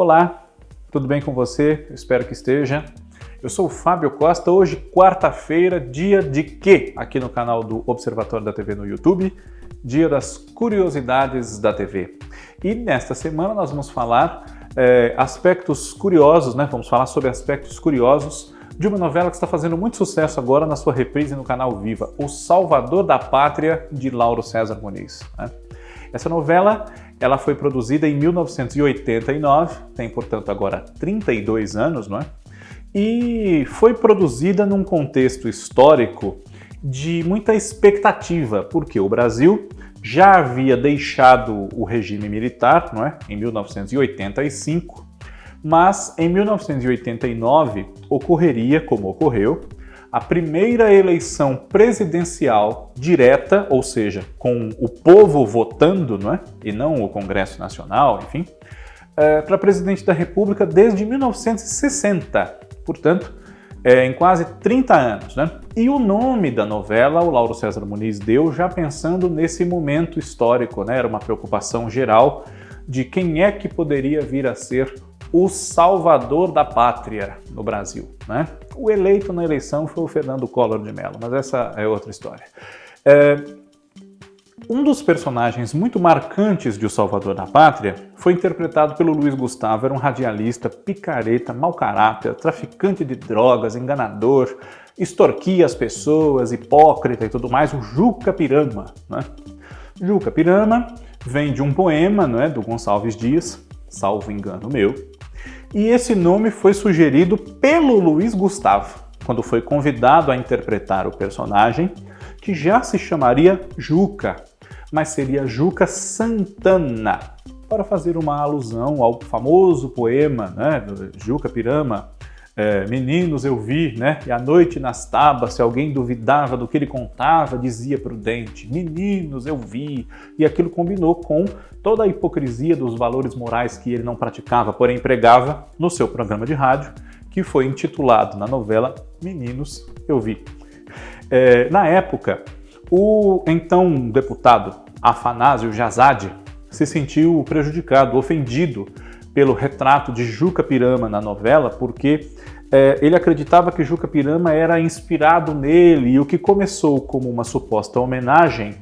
Olá, tudo bem com você? Eu espero que esteja. Eu sou o Fábio Costa, hoje quarta-feira, dia de quê? Aqui no canal do Observatório da TV no YouTube, dia das curiosidades da TV. E nesta semana nós vamos falar aspectos curiosos, né? Vamos falar sobre aspectos curiosos de uma novela que está fazendo muito sucesso agora na sua reprise no canal Viva, O Salvador da Pátria, de Lauro César Muniz, né? Essa novela ela foi produzida em 1989, tem, portanto, agora 32 anos, não é? E foi produzida num contexto histórico de muita expectativa, porque o Brasil já havia deixado o regime militar, não é? Em 1985, mas em 1989 ocorreria, como ocorreu, a primeira eleição presidencial direta, ou seja, com o povo votando, não é? E não o Congresso Nacional, enfim, para presidente da República desde 1960, portanto, em quase 30 anos, né? E o nome da novela, o Lauro César Muniz deu já pensando nesse momento histórico, né? Era uma preocupação geral de quem é que poderia vir a ser o salvador da pátria no Brasil, né? O eleito na eleição foi o Fernando Collor de Mello, mas essa é outra história. Um dos personagens muito marcantes de O Salvador da Pátria foi interpretado pelo Luiz Gustavo. Era um radialista, picareta, mau caráter, traficante de drogas, enganador, extorquia as pessoas, hipócrita e tudo mais, o Juca Pirama, né? Juca Pirama vem de um poema, não é, do Gonçalves Dias, salvo engano meu, e esse nome foi sugerido pelo Luiz Gustavo, quando foi convidado a interpretar o personagem, que já se chamaria Juca, mas seria Juca Santana, para fazer uma alusão ao famoso poema, né, do Juca Pirama, Meninos eu vi, né, e à noite nas tabas, se alguém duvidava do que ele contava, dizia prudente, meninos eu vi, e aquilo combinou com toda a hipocrisia dos valores morais que ele não praticava, porém pregava no seu programa de rádio, que foi intitulado na novela Meninos eu vi. Na época, o então deputado Afanásio Jazade se sentiu prejudicado, ofendido pelo retrato de Juca Pirama na novela, porque ele acreditava que Juca Pirama era inspirado nele, e o que começou como uma suposta homenagem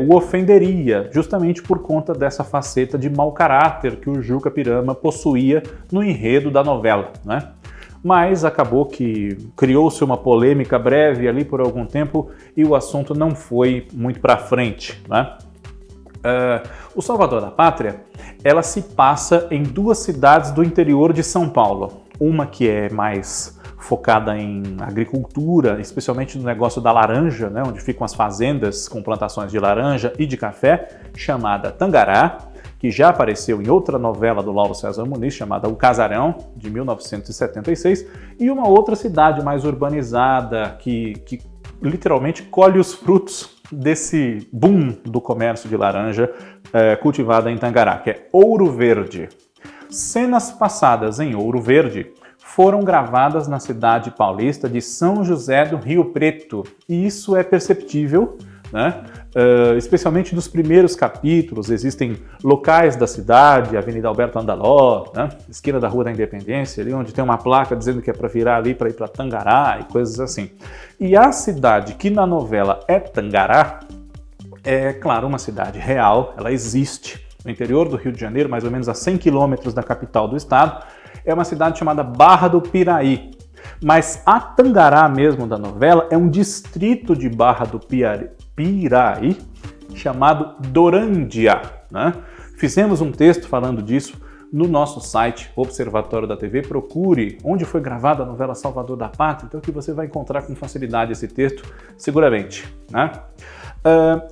o ofenderia, justamente por conta dessa faceta de mau caráter que o Juca Pirama possuía no enredo da novela, né? Mas acabou que criou-se uma polêmica breve ali por algum tempo e o assunto não foi muito para frente, né? O Salvador da Pátria, ela se passa em duas cidades do interior de São Paulo. Uma que é mais focada em agricultura, especialmente no negócio da laranja, né, onde ficam as fazendas com plantações de laranja e de café, chamada Tangará, que já apareceu em outra novela do Lauro César Muniz, chamada O Casarão, de 1976, e uma outra cidade mais urbanizada, que literalmente colhe os frutos desse boom do comércio de laranja cultivada em Tangará, que é Ouro Verde. Cenas passadas em Ouro Verde foram gravadas na cidade paulista de São José do Rio Preto, e isso é perceptível, né? Especialmente nos primeiros capítulos. Existem locais da cidade, Avenida Alberto Andaló, né? Esquina da Rua da Independência, ali onde tem uma placa dizendo que é para virar ali para ir para Tangará e coisas assim. E a cidade que na novela é Tangará é, claro, uma cidade real, ela existe no interior do Rio de Janeiro, mais ou menos a 100 quilômetros da capital do estado. É uma cidade chamada Barra do Piraí. Mas a Tangará mesmo da novela é um distrito de Barra do Piraí chamado Dorândia, né? Fizemos um texto falando disso no nosso site, Observatório da TV. Procure onde foi gravada a novela Salvador da Pátria, então que você vai encontrar com facilidade esse texto, seguramente, né?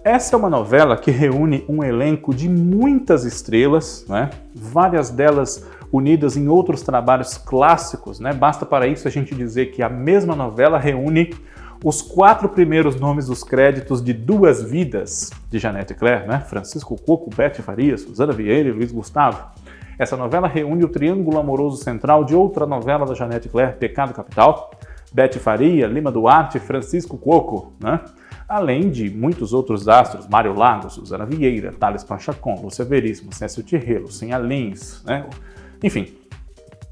Essa é uma novela que reúne um elenco de muitas estrelas, né? Várias delas unidas em outros trabalhos clássicos, né? Basta para isso a gente dizer que a mesma novela reúne os 4 primeiros nomes dos créditos de Duas Vidas, de Janete Claire, né? Francisco Coco, Bete Faria, Suzana Vieira e Luiz Gustavo. Essa novela reúne o triângulo amoroso central de outra novela da Janete Claire, Pecado Capital, Bete Faria, Lima Duarte e Francisco Coco, né? Além de muitos outros astros, Mário Lago, Suzana Vieira, Thales Panchacon, Lúcia Veríssimo, Cécio Tirrello, Sinha Lins, né? Enfim,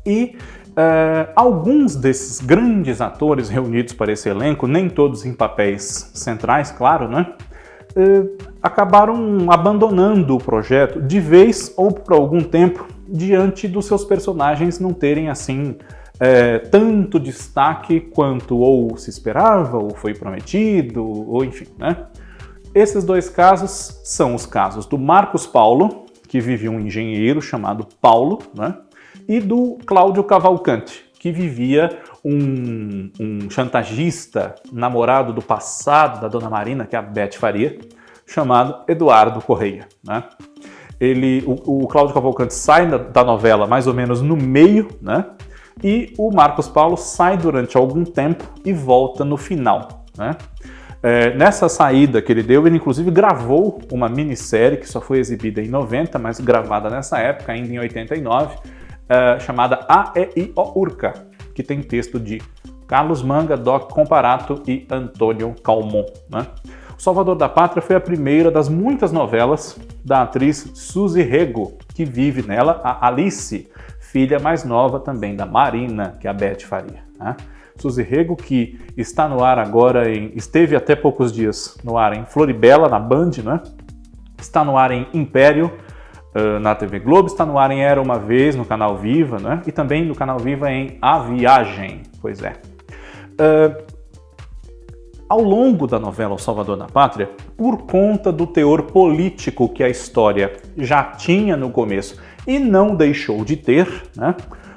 e alguns desses grandes atores reunidos para esse elenco, nem todos em papéis centrais, claro, né? Acabaram abandonando o projeto de vez ou por algum tempo, diante dos seus personagens não terem assim tanto destaque quanto ou se esperava, ou foi prometido, ou enfim, né? Esses dois casos são os casos do Marcos Paulo, que vivia um engenheiro chamado Paulo, né? E do Cláudio Cavalcante, que vivia um chantagista, namorado do passado da Dona Marina, que é a Beth Faria, chamado Eduardo Correia, né? O Cláudio Cavalcante sai da novela mais ou menos no meio, né? E o Marcos Paulo sai durante algum tempo e volta no final, né? Nessa saída que ele deu, ele inclusive gravou uma minissérie que só foi exibida em 90, mas gravada nessa época, ainda em 89, chamada A, E, I, O, Urca, que tem texto de Carlos Manga, Doc Comparato e Antônio Calmon, né? O Salvador da Pátria foi a primeira das muitas novelas da atriz Suzy Rego, que vive nela a Alice, filha mais nova também da Marina, que é a Beth Faria, né? Suzy Rego, que está no ar agora, esteve até poucos dias no ar em Floribela, na Band, né? Está no ar em Império, na TV Globo, está no ar em Era Uma Vez, no canal Viva, né? E também no canal Viva em A Viagem, pois é. Ao longo da novela O Salvador da Pátria, por conta do teor político que a história já tinha no começo e não deixou de ter, né?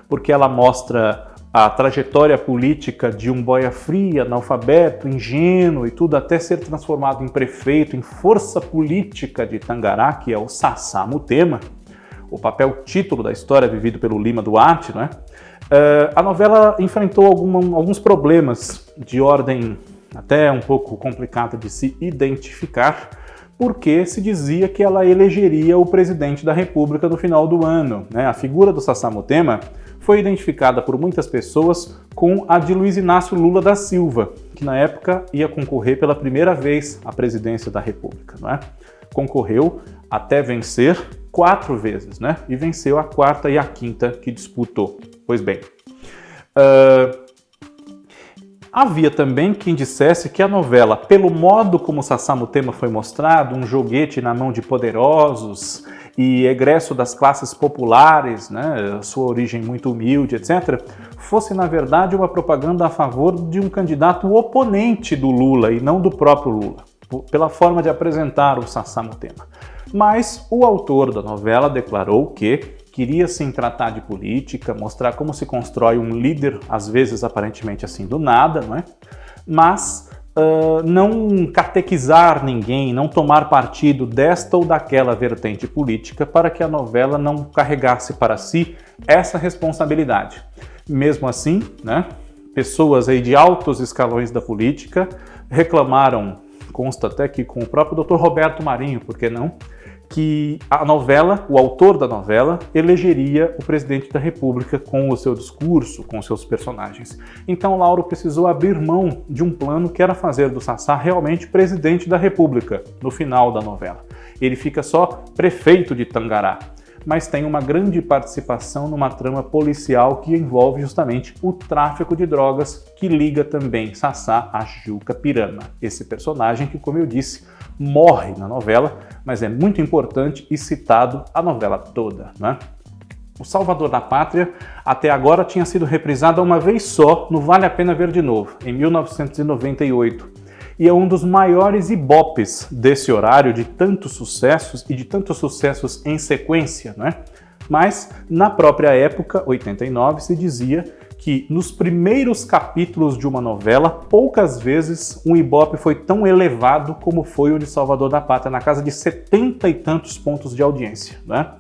Porque ela mostra a trajetória política de um boia fria, analfabeto, ingênuo e tudo, até ser transformado em prefeito, em força política de Tangará, que é o Sassá Mutema, o papel título da história vivido pelo Lima Duarte, né? A novela enfrentou alguns problemas de ordem até um pouco complicada de se identificar, porque se dizia que ela elegeria o presidente da República no final do ano, né? A figura do Sassá Mutema foi identificada por muitas pessoas com a de Luiz Inácio Lula da Silva, que na época ia concorrer pela primeira vez à presidência da República, não é? Concorreu até vencer 4 vezes, né? E venceu a 4ª e a 5ª que disputou. Pois bem, havia também quem dissesse que a novela, pelo modo como Sassá Mutema foi mostrado, um joguete na mão de poderosos e egresso das classes populares, né, sua origem muito humilde, etc., fosse, na verdade, uma propaganda a favor de um candidato oponente do Lula e não do próprio Lula, pela forma de apresentar o Sassá Mutema. Mas o autor da novela declarou que queria sim tratar de política, mostrar como se constrói um líder, às vezes aparentemente assim do nada, não é? Mas não catequizar ninguém, não tomar partido desta ou daquela vertente política para que a novela não carregasse para si essa responsabilidade. Mesmo assim, né, pessoas aí de altos escalões da política reclamaram, consta até que com o próprio Dr. Roberto Marinho, por que não, que a novela, o autor da novela, elegeria o presidente da República com o seu discurso, com seus personagens. Então Lauro precisou abrir mão de um plano que era fazer do Sassá realmente presidente da República no final da novela. Ele fica só prefeito de Tangará, mas tem uma grande participação numa trama policial que envolve justamente o tráfico de drogas, que liga também Sassá a Juca Pirama. Esse personagem que, como eu disse, morre na novela, mas é muito importante e citado a novela toda, né? O Salvador da Pátria até agora tinha sido reprisado uma vez só no Vale a Pena Ver de Novo, em 1998. E é um dos maiores ibopes desse horário de tantos sucessos e de tantos sucessos em sequência, né? Mas na própria época, 89, se dizia que nos primeiros capítulos de uma novela, poucas vezes um ibope foi tão elevado como foi o de Salvador da Pátria, na casa de 70 e tantos pontos de audiência, né?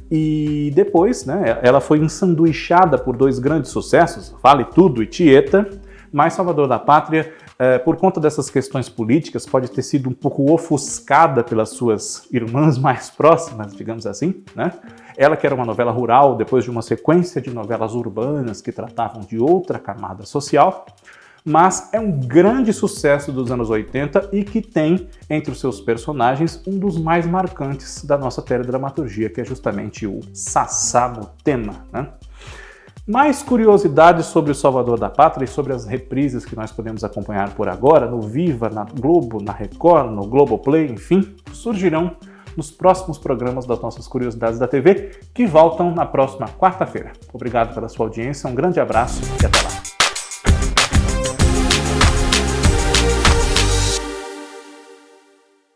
E depois, né, ela foi ensanduichada por 2 grandes sucessos, Vale Tudo e Tieta, mas Salvador da Pátria, por conta dessas questões políticas, pode ter sido um pouco ofuscada pelas suas irmãs mais próximas, digamos assim, né? Ela que era uma novela rural, depois de uma sequência de novelas urbanas que tratavam de outra camada social, mas é um grande sucesso dos anos 80 e que tem entre os seus personagens um dos mais marcantes da nossa teledramaturgia, que é justamente o Sassá Mutema, né? Mais curiosidades sobre o Salvador da Pátria e sobre as reprises que nós podemos acompanhar por agora no Viva, na Globo, na Record, no Globoplay, enfim, surgirão nos próximos programas das nossas Curiosidades da TV, que voltam na próxima quarta-feira. Obrigado pela sua audiência, um grande abraço e até lá.